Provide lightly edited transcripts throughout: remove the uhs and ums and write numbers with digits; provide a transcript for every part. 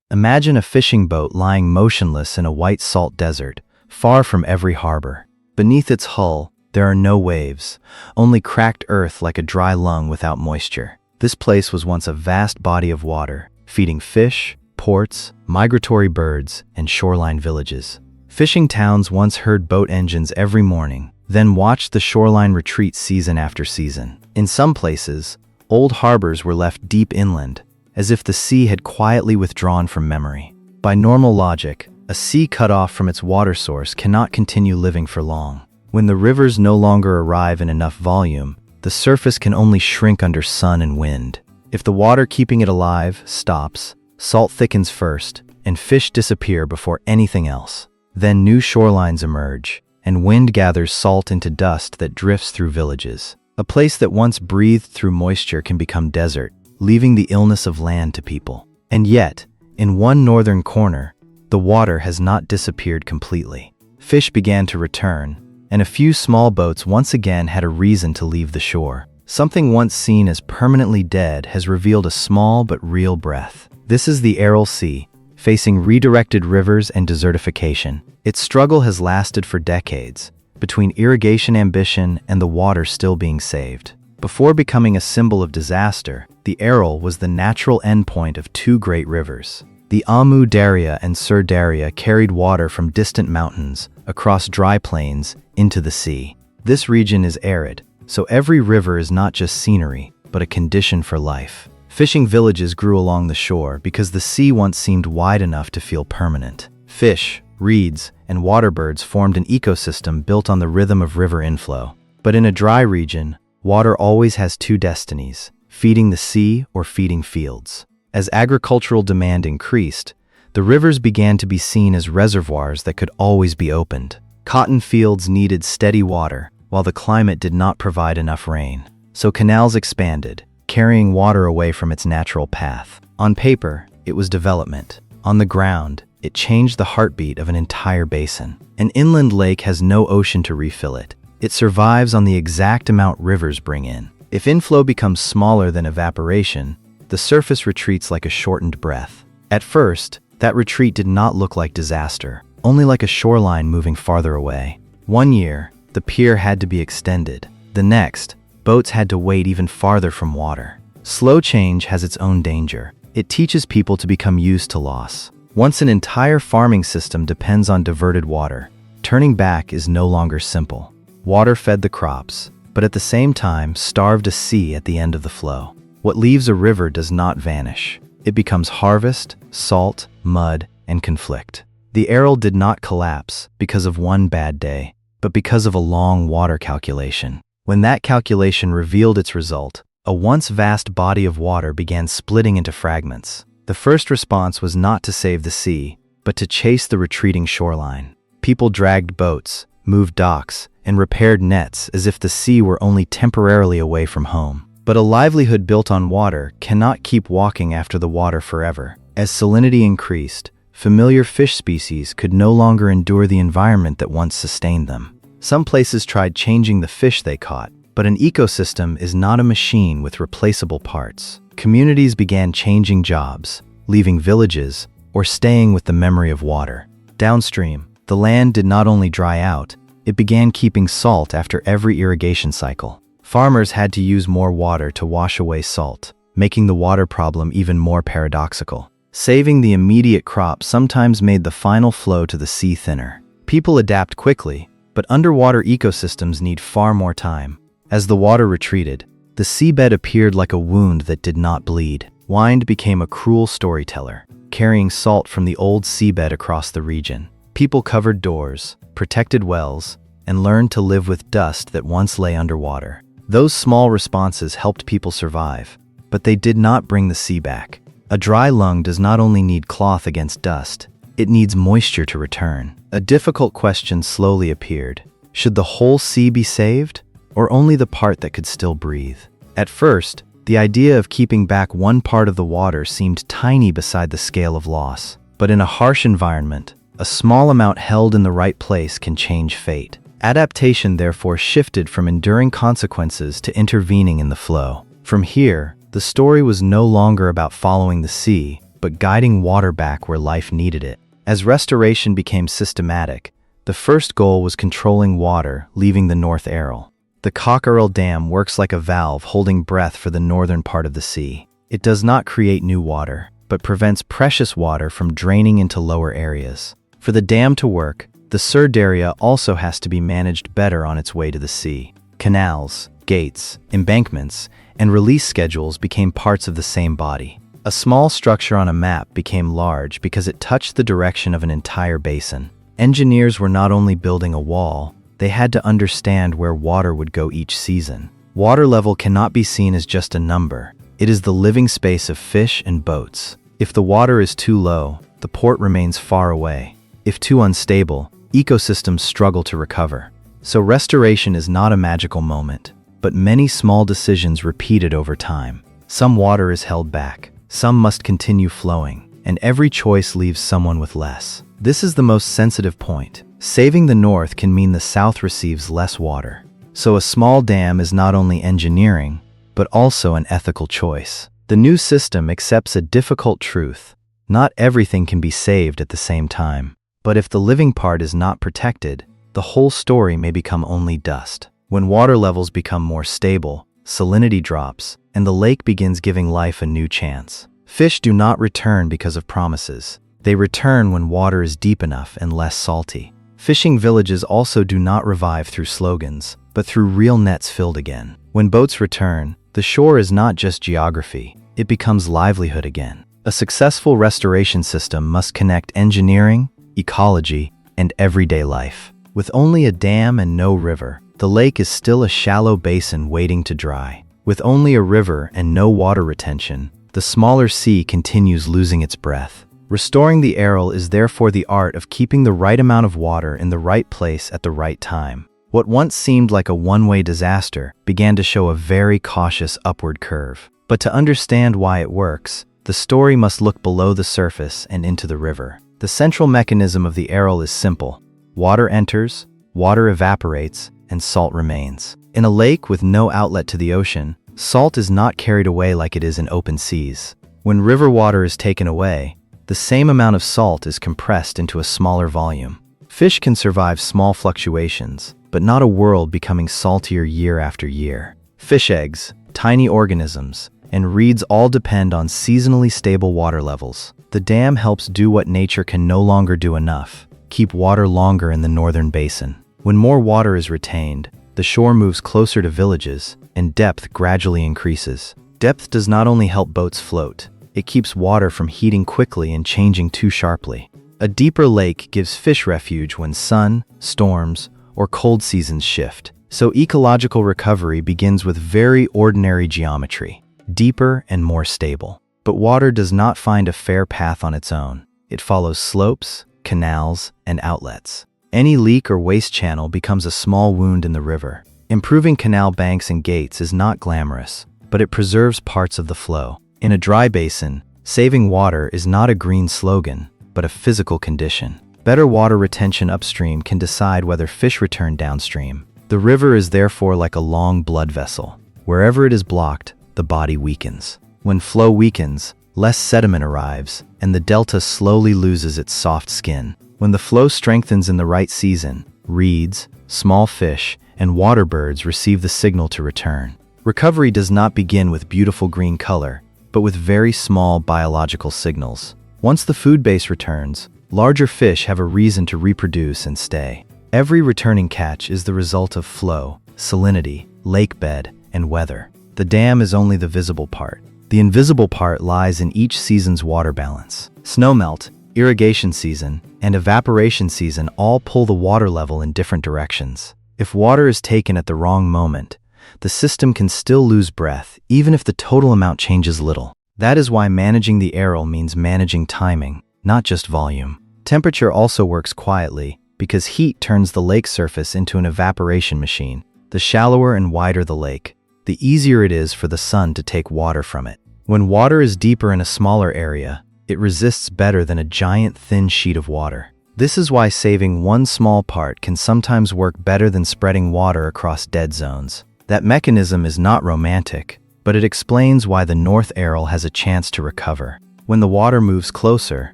Imagine a fishing boat lying motionless in a white salt desert, far from every harbor. Beneath its hull, there are no waves, only cracked earth like a dry lung without moisture. This place was once a vast body of water, feeding fish, ports, migratory birds, and shoreline villages. Fishing towns once heard boat engines every morning, then watched the shoreline retreat season after season. In some places, old harbors were left deep inland, as if the sea had quietly withdrawn from memory. By normal logic, a sea cut off from its water source cannot continue living for long. When the rivers no longer arrive in enough volume, the surface can only shrink under sun and wind. If the water keeping it alive stops, salt thickens first, and fish disappear before anything else. Then new shorelines emerge, and wind gathers salt into dust that drifts through villages. A place that once breathed through moisture can become desert, leaving the illness of land to people. And yet, in one northern corner, the water has not disappeared completely. Fish began to return, and a few small boats once again had a reason to leave the shore. Something once seen as permanently dead has revealed a small but real breath. This is the Aral Sea, facing redirected rivers and desertification. Its struggle has lasted for decades, between irrigation ambition and the water still being saved. Before becoming a symbol of disaster, the Aral was the natural endpoint of two great rivers. The Darya and Darya carried water from distant mountains, across dry plains, into the sea. This region is arid, so every river is not just scenery, but a condition for life. Fishing villages grew along the shore because the sea once seemed wide enough to feel permanent. Fish, reeds, and water birds formed an ecosystem built on the rhythm of river inflow. But in a dry region, water always has two destinies: feeding the sea or feeding fields. As agricultural demand increased, the rivers began to be seen as reservoirs that could always be opened. Cotton fields needed steady water, while the climate did not provide enough rain. So canals expanded, carrying water away from its natural path. On paper, it was development. On the ground, it changed the heartbeat of an entire basin. An inland lake has no ocean to refill it. It survives on the exact amount rivers bring in. If inflow becomes smaller than evaporation, the surface retreats like a shortened breath. At first, that retreat did not look like disaster, only like a shoreline moving farther away. One year, the pier had to be extended. The next, boats had to wait even farther from water. Slow change has its own danger. It teaches people to become used to loss. Once an entire farming system depends on diverted water, turning back is no longer simple. Water fed the crops, but at the same time starved a sea at the end of the flow. What leaves a river does not vanish. It becomes harvest, salt, mud, and conflict. The Aral did not collapse because of one bad day, but because of a long water calculation. When that calculation revealed its result, a once vast body of water began splitting into fragments. The first response was not to save the sea, but to chase the retreating shoreline. People dragged boats, moved docks, and repaired nets as if the sea were only temporarily away from home. But a livelihood built on water cannot keep walking after the water forever. As salinity increased, familiar fish species could no longer endure the environment that once sustained them. Some places tried changing the fish they caught, but an ecosystem is not a machine with replaceable parts. Communities began changing jobs, leaving villages, or staying with the memory of water. Downstream, the land did not only dry out, it began keeping salt after every irrigation cycle. Farmers had to use more water to wash away salt, making the water problem even more paradoxical. Saving the immediate crop sometimes made the final flow to the sea thinner. People adapt quickly, but underwater ecosystems need far more time. As the water retreated, the seabed appeared like a wound that did not bleed. Wind became a cruel storyteller, carrying salt from the old seabed across the region. People covered doors, protected wells, and learned to live with dust that once lay underwater. Those small responses helped people survive, but they did not bring the sea back. A dry lung does not only need cloth against dust, it needs moisture to return. A difficult question slowly appeared. Should the whole sea be saved, or only the part that could still breathe? At first, the idea of keeping back one part of the water seemed tiny beside the scale of loss. But in a harsh environment, a small amount held in the right place can change fate. Adaptation therefore shifted from enduring consequences to intervening in the flow. From here, the story was no longer about following the sea, but but guiding water back where life needed it. As restoration became systematic, the first goal was controlling water leaving the North Aral. The Kok-Aral Dam works like a valve holding breath for the northern part of the sea. It does not create new water, but prevents precious water from draining into lower areas. For the dam to work, the Darya also has to be managed better on its way to the sea. Canals, gates, embankments, and release schedules became parts of the same body. A small structure on a map became large because it touched the direction of an entire basin. Engineers were not only building a wall, they had to understand where water would go each season. Water level cannot be seen as just a number. It is the living space of fish and boats. If the water is too low, the port remains far away. If too unstable, ecosystems struggle to recover. So restoration is not a magical moment, but many small decisions repeated over time. Some water is held back, some must continue flowing, and every choice leaves someone with less. This is the most sensitive point. Saving the north can mean the south receives less water. So a small dam is not only engineering, but also an ethical choice. The new system accepts a difficult truth. Not everything can be saved at the same time. But if the living part is not protected, the whole story may become only dust. When water levels become more stable, salinity drops, and the lake begins giving life a new chance. Fish do not return because of promises. They return when water is deep enough and less salty. Fishing villages also do not revive through slogans, but through real nets filled again. When boats return, the shore is not just geography, it becomes livelihood again. A successful restoration system must connect engineering, ecology, and everyday life. With only a dam and no river, the lake is still a shallow basin waiting to dry. With only a river and no water retention, the smaller sea continues losing its breath. Restoring the Aral is therefore the art of keeping the right amount of water in the right place at the right time. What once seemed like a one-way disaster began to show a very cautious upward curve. But to understand why it works, the story must look below the surface and into the river. The central mechanism of the Aral is simple. Water enters, water evaporates, and salt remains. In a lake with no outlet to the ocean, salt is not carried away like it is in open seas. When river water is taken away, the same amount of salt is compressed into a smaller volume. Fish can survive small fluctuations, but not a world becoming saltier year after year. Fish eggs, tiny organisms, and reeds all depend on seasonally stable water levels. The dam helps do what nature can no longer do enough: keep water longer in the northern basin. When more water is retained, the shore moves closer to villages, and depth gradually increases. Depth does not only help boats float, it keeps water from heating quickly and changing too sharply. A deeper lake gives fish refuge when sun, storms, or cold seasons shift. So ecological recovery begins with very ordinary geometry, deeper and more stable. But water does not find a fair path on its own. It follows slopes, canals, and outlets. Any leak or waste channel becomes a small wound in the river. Improving canal banks and gates is not glamorous, but it preserves parts of the flow. In a dry basin, saving water is not a green slogan, but a physical condition. Better water retention upstream can decide whether fish return downstream. The river is therefore like a long blood vessel. Wherever it is blocked, the body weakens. When flow weakens, less sediment arrives, and the delta slowly loses its soft skin. When the flow strengthens in the right season, reeds, small fish, and water birds receive the signal to return. Recovery does not begin with beautiful green color, but with very small biological signals. Once the food base returns, larger fish have a reason to reproduce and stay. Every returning catch is the result of flow, salinity, lake bed, and weather. The dam is only the visible part. The invisible part lies in each season's water balance. Snowmelt, irrigation season, and evaporation season all pull the water level in different directions. If water is taken at the wrong moment, the system can still lose breath, even if the total amount changes little. That is why managing the Aral means managing timing, not just volume. Temperature also works quietly, because heat turns the lake surface into an evaporation machine. The shallower and wider the lake, the easier it is for the sun to take water from it. When water is deeper in a smaller area, it resists better than a giant thin sheet of water. This is why saving one small part can sometimes work better than spreading water across dead zones. That mechanism is not romantic, but it explains why the North Aral has a chance to recover. When the water moves closer,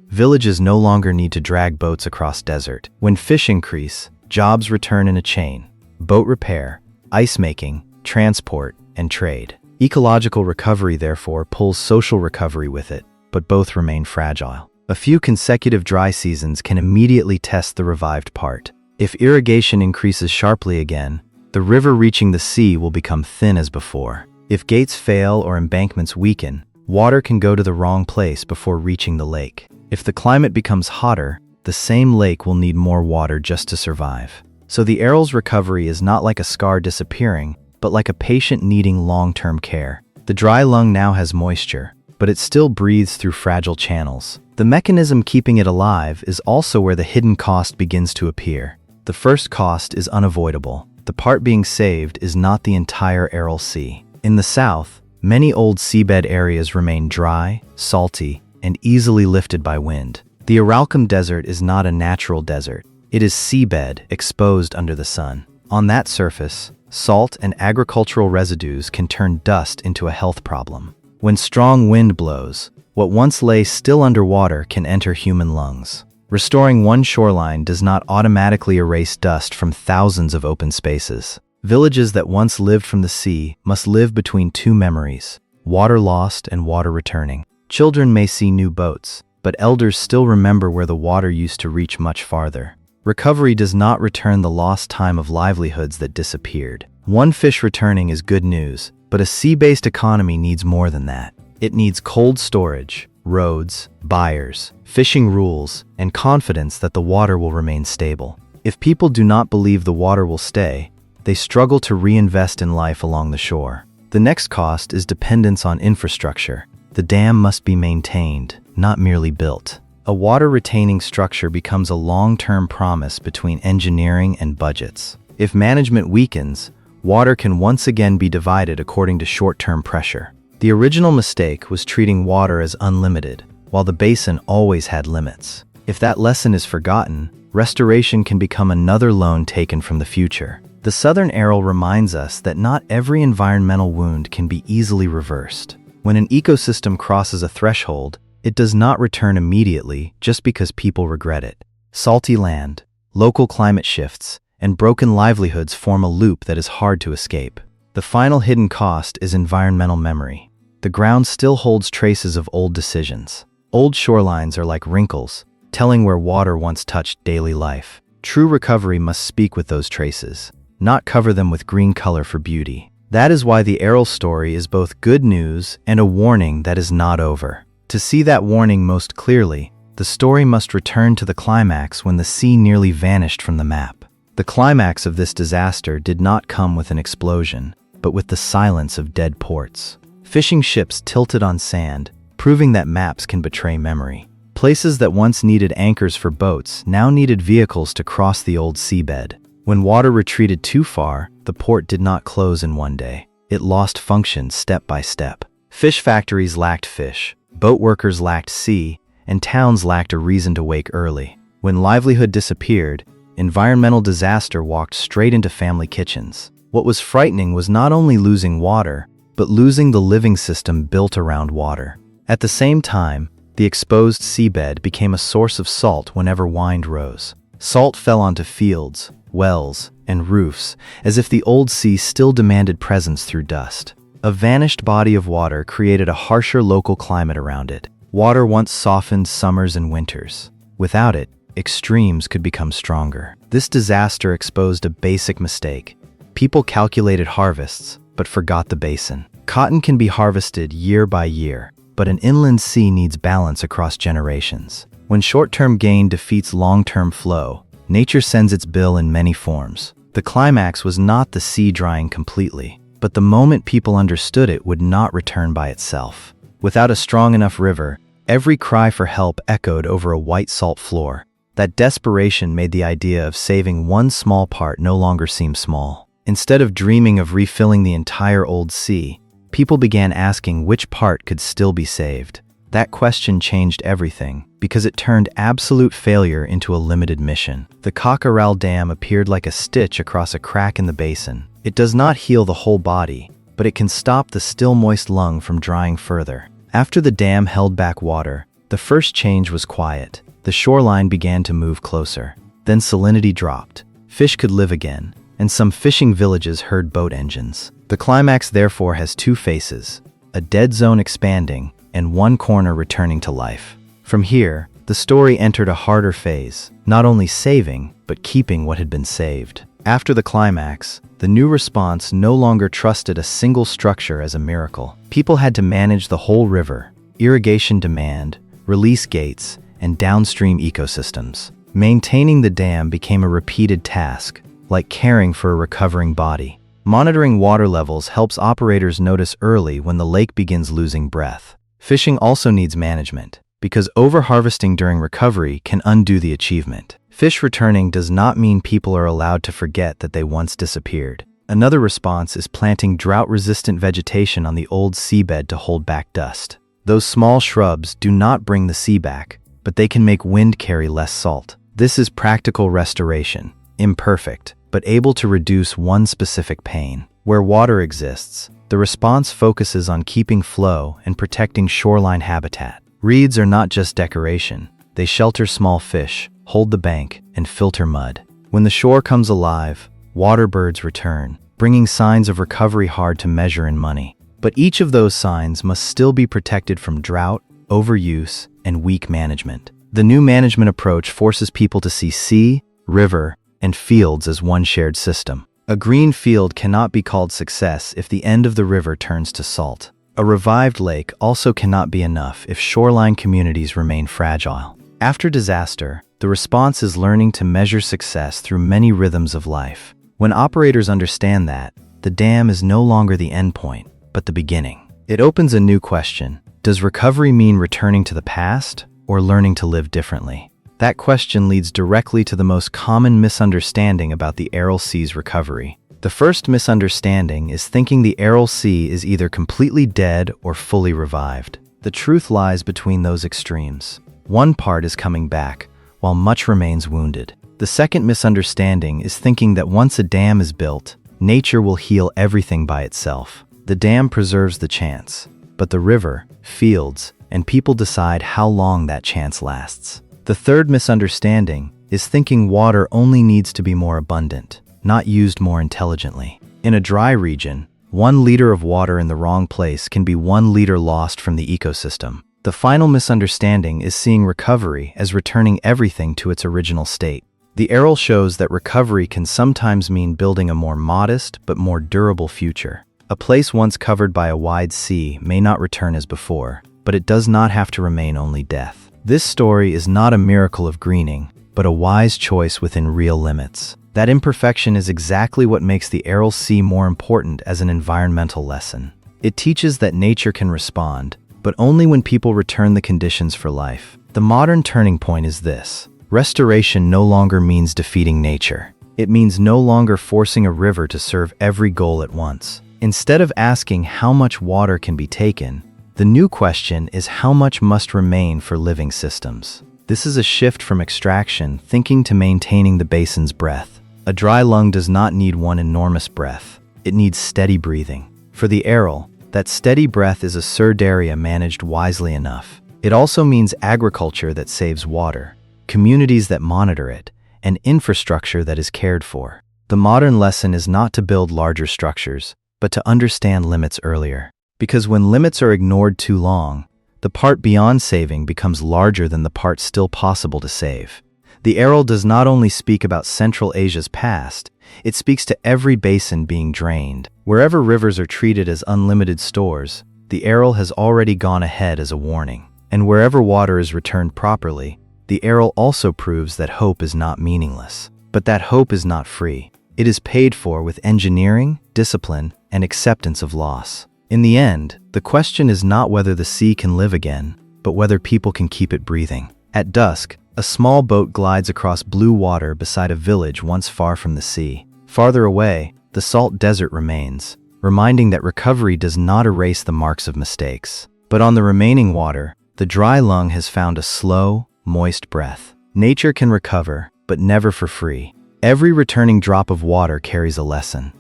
villages no longer need to drag boats across desert. When fish increase, jobs return in a chain: boat repair, ice making, transport, and trade. Ecological recovery, therefore, pulls social recovery with it, but both remain fragile. A few consecutive dry seasons can immediately test the revived part. If irrigation increases sharply again, the river reaching the sea will become thin as before. If gates fail or embankments weaken, water can go to the wrong place before reaching the lake. If the climate becomes hotter, the same lake will need more water just to survive. So the Aral's recovery is not like a scar disappearing, but like a patient needing long-term care. The dry lung now has moisture, but it still breathes through fragile channels. The mechanism keeping it alive is also where the hidden cost begins to appear. The first cost is unavoidable. The part being saved is not the entire Aral Sea. In the south, many old seabed areas remain dry, salty, and easily lifted by wind. The Aralkum Desert is not a natural desert. It is seabed exposed under the sun. On that surface, salt and agricultural residues can turn dust into a health problem. When strong wind blows, what once lay still underwater can enter human lungs. Restoring one shoreline does not automatically erase dust from thousands of open spaces. Villages that once lived from the sea must live between two memories: water lost and water returning. Children may see new boats, but elders still remember where the water used to reach much farther. Recovery does not return the lost time of livelihoods that disappeared. One fish returning is good news, but a sea-based economy needs more than that. It needs cold storage, roads, buyers, fishing rules, and confidence that the water will remain stable. If people do not believe the water will stay, they struggle to reinvest in life along the shore. The next cost is dependence on infrastructure. The dam must be maintained, not merely built. A water-retaining structure becomes a long-term promise between engineering and budgets. If management weakens, water can once again be divided according to short-term pressure. The original mistake was treating water as unlimited, while the basin always had limits. If that lesson is forgotten, restoration can become another loan taken from the future. The Southern Aral reminds us that not every environmental wound can be easily reversed. When an ecosystem crosses a threshold, it does not return immediately just because people regret it. Salty land, local climate shifts, and broken livelihoods form a loop that is hard to escape. The final hidden cost is environmental memory. The ground still holds traces of old decisions. Old shorelines are like wrinkles, telling where water once touched daily life. True recovery must speak with those traces, not cover them with green color for beauty. That is why the Aral story is both good news and a warning that is not over. To see that warning most clearly, the story must return to the climax when the sea nearly vanished from the map. The climax of this disaster did not come with an explosion, but with the silence of dead ports. Fishing ships tilted on sand, proving that maps can betray memory. Places that once needed anchors for boats now needed vehicles to cross the old seabed. When water retreated too far, the port did not close in one day. It lost function step by step. Fish factories lacked fish, boat workers lacked sea, and towns lacked a reason to wake early. When livelihood disappeared, environmental disaster walked straight into family kitchens. What was frightening was not only losing water, but losing the living system built around water. At the same time, the exposed seabed became a source of salt whenever wind rose. Salt fell onto fields, wells, and roofs, as if the old sea still demanded presence through dust. A vanished body of water created a harsher local climate around it. Water once softened summers and winters. Without it, extremes could become stronger. This disaster exposed a basic mistake. People calculated harvests, but forgot the basin. Cotton can be harvested year by year, but an inland sea needs balance across generations. When short-term gain defeats long-term flow, nature sends its bill in many forms. The climax was not the sea drying completely, but the moment people understood it would not return by itself. Without a strong enough river, every cry for help echoed over a white salt floor. That desperation made the idea of saving one small part no longer seem small. Instead of dreaming of refilling the entire old sea, people began asking which part could still be saved. That question changed everything, because it turned absolute failure into a limited mission. The Kok-Aral Dam appeared like a stitch across a crack in the basin. It does not heal the whole body, but it can stop the still moist lung from drying further. After the dam held back water, the first change was quiet. The shoreline began to move closer. Then salinity dropped. Fish could live again, and some fishing villages heard boat engines. The climax therefore has two faces, a dead zone expanding and one corner returning to life. From here, the story entered a harder phase, not only saving, but keeping what had been saved. After the climax, the new response no longer trusted a single structure as a miracle. People had to manage the whole river, irrigation demand, release gates, and downstream ecosystems. Maintaining the dam became a repeated task, like caring for a recovering body. Monitoring water levels helps operators notice early when the lake begins losing breath. Fishing also needs management, because overharvesting during recovery can undo the achievement. Fish returning does not mean people are allowed to forget that they once disappeared. Another response is planting drought-resistant vegetation on the old seabed to hold back dust. Those small shrubs do not bring the sea back, but they can make wind carry less salt. This is practical restoration, imperfect, but able to reduce one specific pain. Where water exists, the response focuses on keeping flow and protecting shoreline habitat. Reeds are not just decoration. They shelter small fish, hold the bank, and filter mud. When the shore comes alive, water birds return, bringing signs of recovery hard to measure in money. But each of those signs must still be protected from drought, overuse, and weak management. The new management approach forces people to see sea, river, and fields as one shared system. A green field cannot be called success if the end of the river turns to salt. A revived lake also cannot be enough if shoreline communities remain fragile. After disaster, the response is learning to measure success through many rhythms of life. When operators understand that, the dam is no longer the endpoint, but the beginning. It opens a new question. Does recovery mean returning to the past, or learning to live differently? That question leads directly to the most common misunderstanding about the Aral Sea's recovery. The first misunderstanding is thinking the Aral Sea is either completely dead or fully revived. The truth lies between those extremes. One part is coming back, while much remains wounded. The second misunderstanding is thinking that once a dam is built, nature will heal everything by itself. The dam preserves the chance, but the river, fields, and people decide how long that chance lasts. The third misunderstanding is thinking water only needs to be more abundant, not used more intelligently. In a dry region, 1 liter of water in the wrong place can be 1 liter lost from the ecosystem. The final misunderstanding is seeing recovery as returning everything to its original state. The Aral shows that recovery can sometimes mean building a more modest but more durable future. A place once covered by a wide sea may not return as before, but it does not have to remain only death. This story is not a miracle of greening, but a wise choice within real limits. That imperfection is exactly what makes the Aral Sea more important as an environmental lesson. It teaches that nature can respond, but only when people return the conditions for life. The modern turning point is this. Restoration no longer means defeating nature. It means no longer forcing a river to serve every goal at once. Instead of asking how much water can be taken, the new question is how much must remain for living systems. This is a shift from extraction thinking to maintaining the basin's breath. A dry lung does not need one enormous breath. It needs steady breathing. For the Aral, that steady breath is a Darya managed wisely enough. It also means agriculture that saves water, communities that monitor it, and infrastructure that is cared for. The modern lesson is not to build larger structures, but to understand limits earlier. Because when limits are ignored too long, the part beyond saving becomes larger than the part still possible to save. The Aral does not only speak about Central Asia's past, it speaks to every basin being drained. Wherever rivers are treated as unlimited stores, the Aral has already gone ahead as a warning. And wherever water is returned properly, the Aral also proves that hope is not meaningless. But that hope is not free. It is paid for with engineering, discipline, and acceptance of loss. In the end, the question is not whether the sea can live again, but whether people can keep it breathing. At dusk, a small boat glides across blue water beside a village once far from the sea. Farther away, the salt desert remains, reminding that recovery does not erase the marks of mistakes. But on the remaining water, the dry lung has found a slow, moist breath. Nature can recover, but never for free. Every returning drop of water carries a lesson.